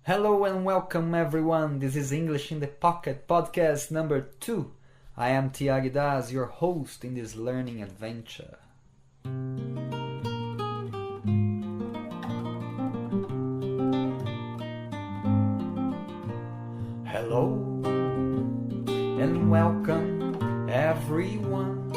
Hello and welcome everyone, this is English in the Pocket podcast number 2. I am Thyagi, your host in this learning adventure. Hello and welcome everyone.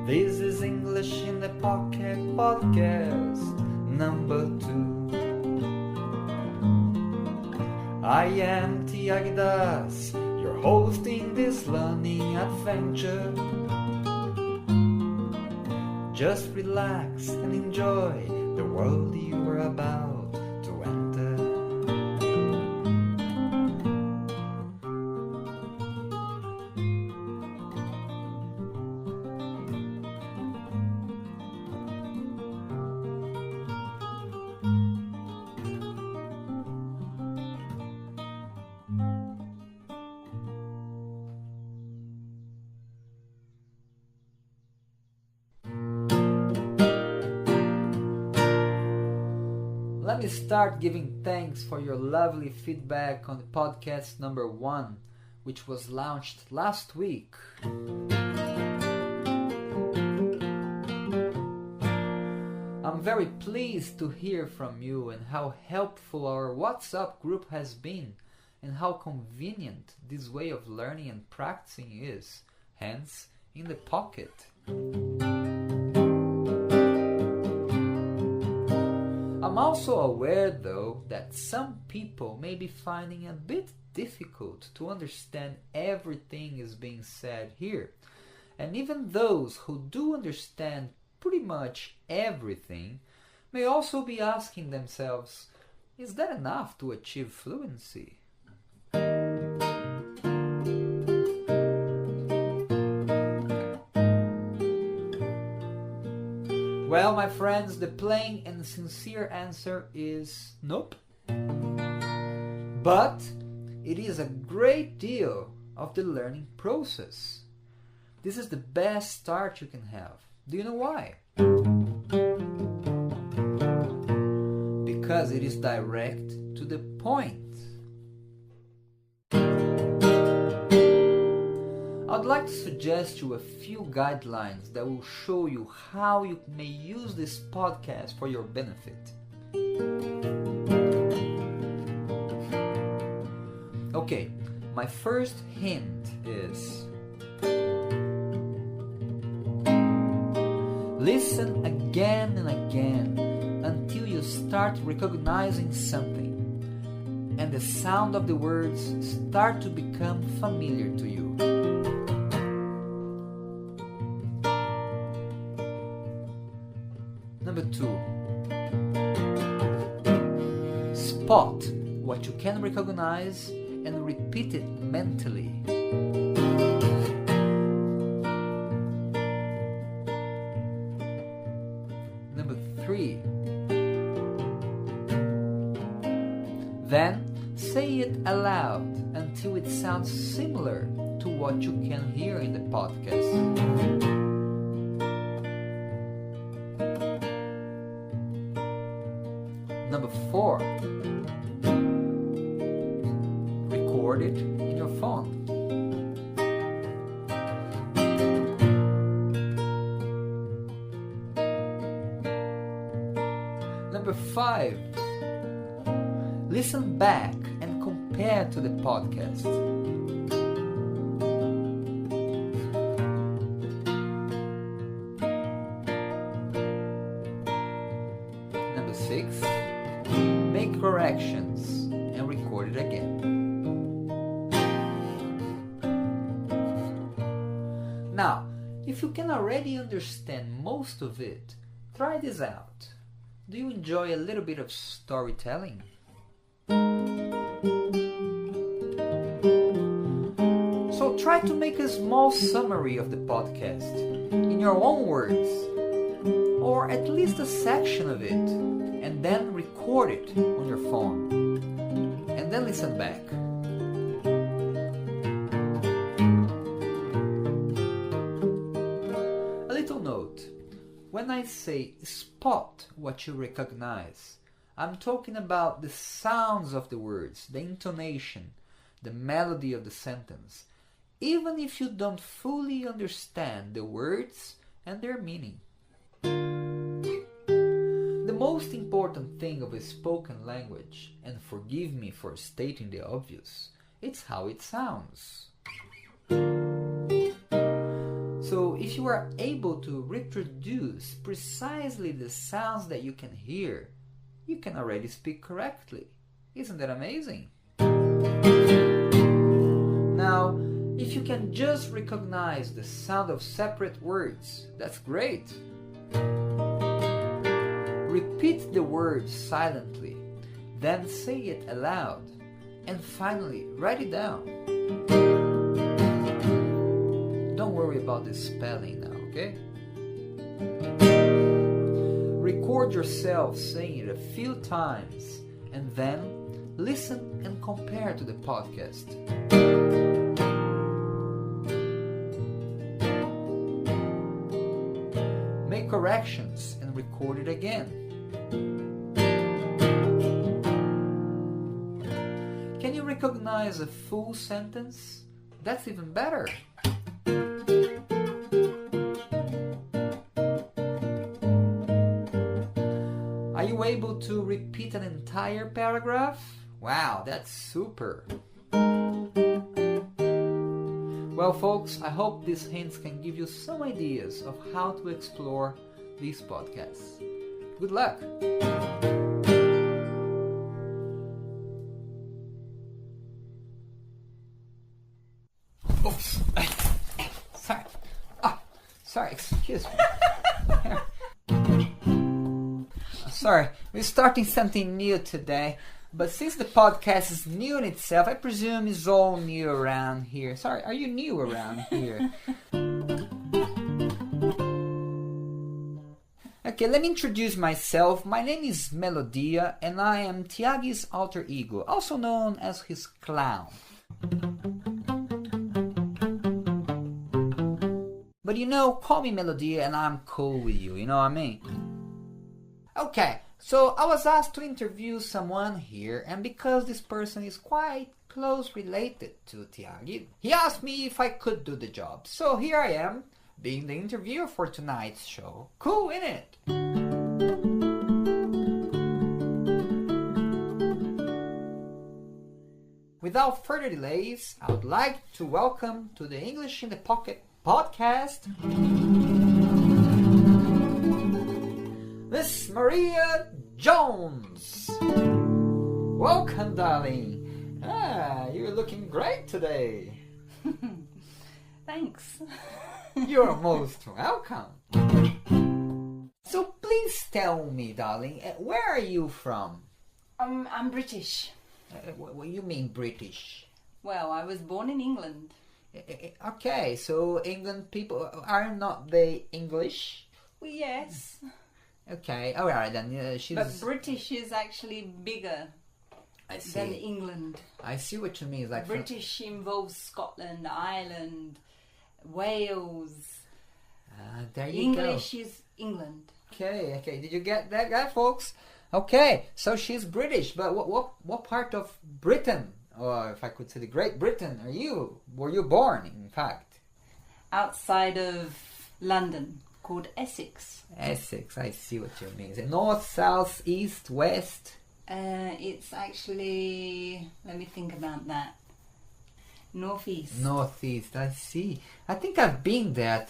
This is English in the Pocket podcast number 2. I am Thyagi, your host in this learning adventure. Just relax and enjoy the world you are about to enter. Let me start giving thanks for your lovely feedback on the podcast number 1, which was launched last week. I'm very pleased to hear from you and how helpful our WhatsApp group has been and how convenient this way of learning and practicing is, hence in the pocket. I'm also aware, though, that some people may be finding it a bit difficult to understand everything is being said here. And even those who do understand pretty much everything may also be asking themselves, is that enough to achieve fluency? Well, my friends, the plain and sincere answer is nope. But it is a great deal of the learning process. This is the best start you can have. Do you know why? Because it is direct to the point. I'd like to suggest you a few guidelines that will show you how you may use this podcast for your benefit. Okay, my first hint is listen again and again until you start recognizing something and the sound of the words start to become familiar to you. Number 2. Spot what you can recognize and repeat it mentally. Number 3. Then say it aloud until it sounds similar to what you can hear in the podcast. Number 4, record it in your phone. Number 5, listen back and compare to the podcast. Number 6, make corrections and record it again. Now, if you can already understand most of it, try this out. Do you enjoy a little bit of storytelling? So try to make a small summary of the podcast in your own words, or at least a section of it, and then record it on your phone, and then listen back. A little note: when I say spot what you recognize, I'm talking about the sounds of the words, the intonation, the melody of the sentence, even if you don't fully understand the words and their meaning. The most important thing of a spoken language, and forgive me for stating the obvious, it's how it sounds. So if you are able to reproduce precisely the sounds that you can hear, you can already speak correctly. Isn't that amazing? Now, if you can just recognize the sound of separate words, that's great. Repeat the words silently, then say it aloud, and finally write it down. Don't worry about the spelling now, okay? Record yourself saying it a few times and then listen and compare to the podcast. Make corrections and record it again. Can you recognize a full sentence? That's even better. Are you able to repeat an entire paragraph? Wow, that's super. Well, folks, I hope these hints can give you some ideas of how to explore these podcasts. Good luck! Oops! Sorry. Oh, sorry, excuse me. Sorry, we're starting something new today, but since the podcast is new in itself, I presume it's all new around here. Sorry, are you new around here? Okay, let me introduce myself. My name is Melodia, and I am Thyaghi's alter ego, also known as his clown. But you know, call me Melodia and I'm cool with you, you know what I mean? Okay, so I was asked to interview someone here, and because this person is quite close related to Thyagi, he asked me if I could do the job. So here I am, being the interviewer for tonight's show. Cool, innit? Without further delays, I would like to welcome to the English in the Pocket podcast, Miss Maria Jones. Welcome, darling. You're looking great today. Thanks. You're most welcome. So please tell me, darling, where are you from? I'm British. What do you mean British? Well, I was born in England. Okay, so England people, are not they English? Well, yes. Okay, alright then. But British is actually bigger than England. I see what you mean. Like British involves Scotland, Ireland, Wales. There you English go. is England. Okay. Did you get that guy, folks? Okay, so she's British, but what part of Britain, or if I could say the Great Britain, were you born, in fact? Outside of London, called Essex. Essex, I see what you mean. Is it north, south, east, west? It's actually, let me think about that. Northeast. Northeast, I see. I think I've been there,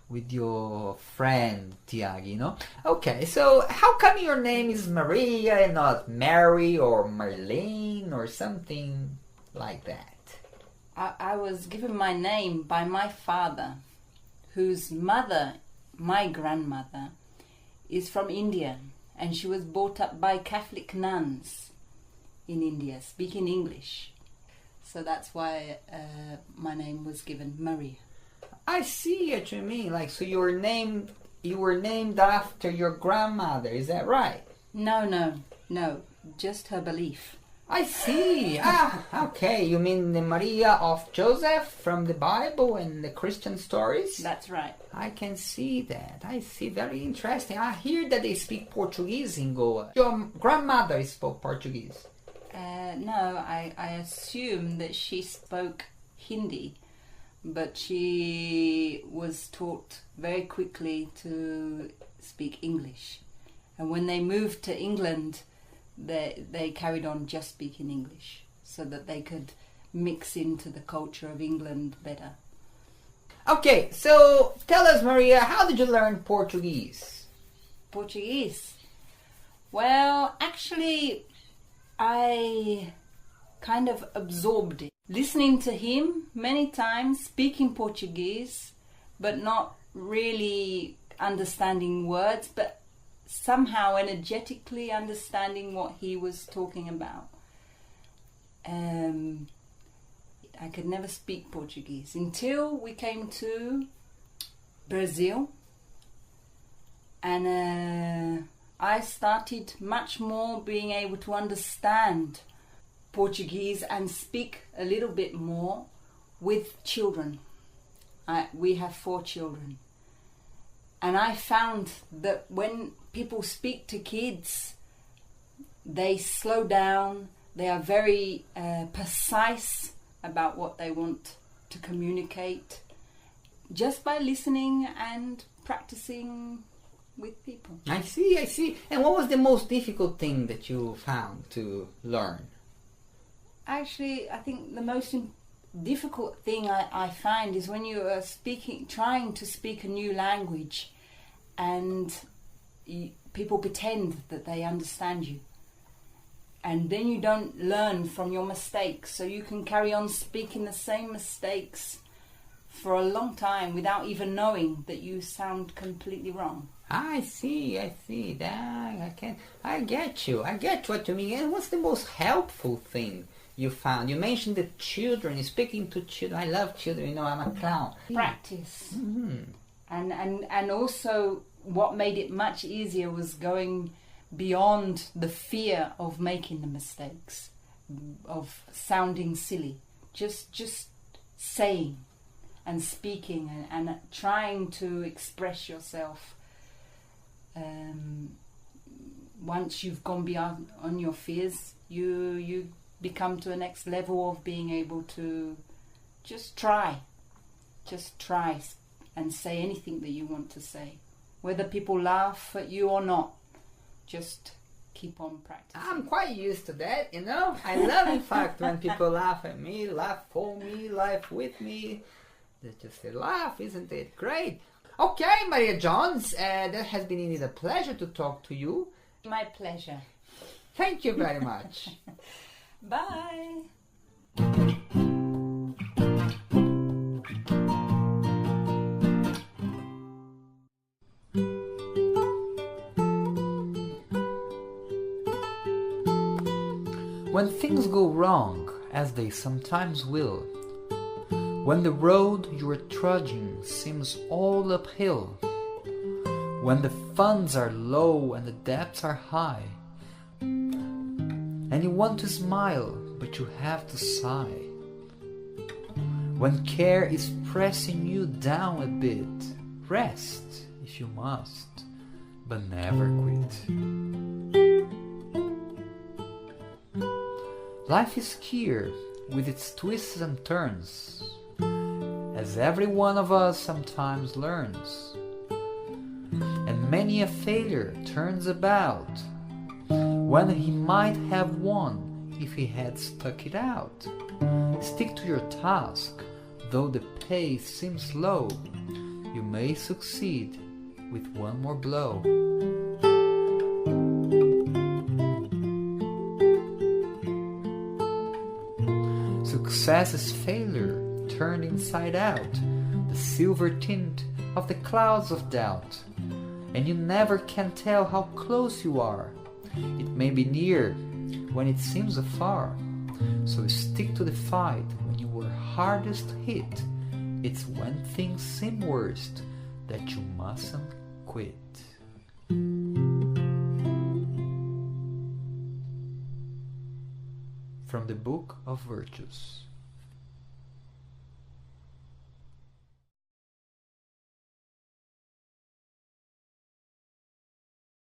with your friend Thyagi, you know? Okay, so how come your name is Maria and not Mary or Marlene or something like that? I was given my name by my father, whose mother, my grandmother, is from India, and she was brought up by Catholic nuns in India, speaking English. So that's why my name was given Maria. I see what you mean. Like, so you were named after your grandmother, is that right? No, just her belief. I see. Okay. You mean the Maria of Joseph from the Bible and the Christian stories? That's right. I can see that. I see. Very interesting. I hear that they speak Portuguese in Goa. Your grandmother spoke Portuguese. No, I assume that she spoke Hindi, but she was taught very quickly to speak English. And when they moved to England, they carried on just speaking English so that they could mix into the culture of England better. Okay, so tell us, Maria, how did you learn Portuguese? Portuguese? Well, actually, I kind of absorbed it. Listening to him many times, speaking Portuguese, but not really understanding words, but somehow energetically understanding what he was talking about. I could never speak Portuguese until we came to Brazil, and I started much more being able to understand Portuguese and speak a little bit more with children. We have 4 children. And I found that when people speak to kids, they slow down, they are very precise about what they want to communicate, just by listening and practicing with people. I see. And what was the most difficult thing that you found to learn? Actually, I think the most difficult thing I find is when you are trying to speak a new language, and people pretend that they understand you, and then you don't learn from your mistakes, so you can carry on speaking the same mistakes for a long time without even knowing that you sound completely wrong. I see. I get you. I get what you mean. And what's the most helpful thing you found? You mentioned the children, speaking to children. I love children, I'm a clown. Practice. Mm-hmm. And also what made it much easier was going beyond the fear of making the mistakes, of sounding silly. Just saying and speaking and trying to express yourself. Once you've gone beyond on your fears, you become to a next level of being able to just try and say anything that you want to say, whether people laugh at you or not. Just keep on practicing. I'm quite used to that, I love, in fact, when people laugh at me, laugh for me, laugh with me. They just say, laugh, isn't it great? Okay, Maria Johns, that has been indeed a pleasure to talk to you. My pleasure. Thank you very much. Bye. When things go wrong, as they sometimes will, when the road you are trudging seems all uphill, when the funds are low and the debts are high, and you want to smile but you have to sigh, when care is pressing you down a bit, rest if you must, but never quit. Life is here with its twists and turns, as every one of us sometimes learns, and many a failure turns about when he might have won if he had stuck it out. Stick to your task, though the pace seems slow, you may succeed with one more blow. Success is failure turned inside out, the silver tint of the clouds of doubt, and you never can tell how close you are. It may be near when it seems afar, so stick to the fight when you were hardest hit. It's when things seem worst that you mustn't quit. the Book of Virtues.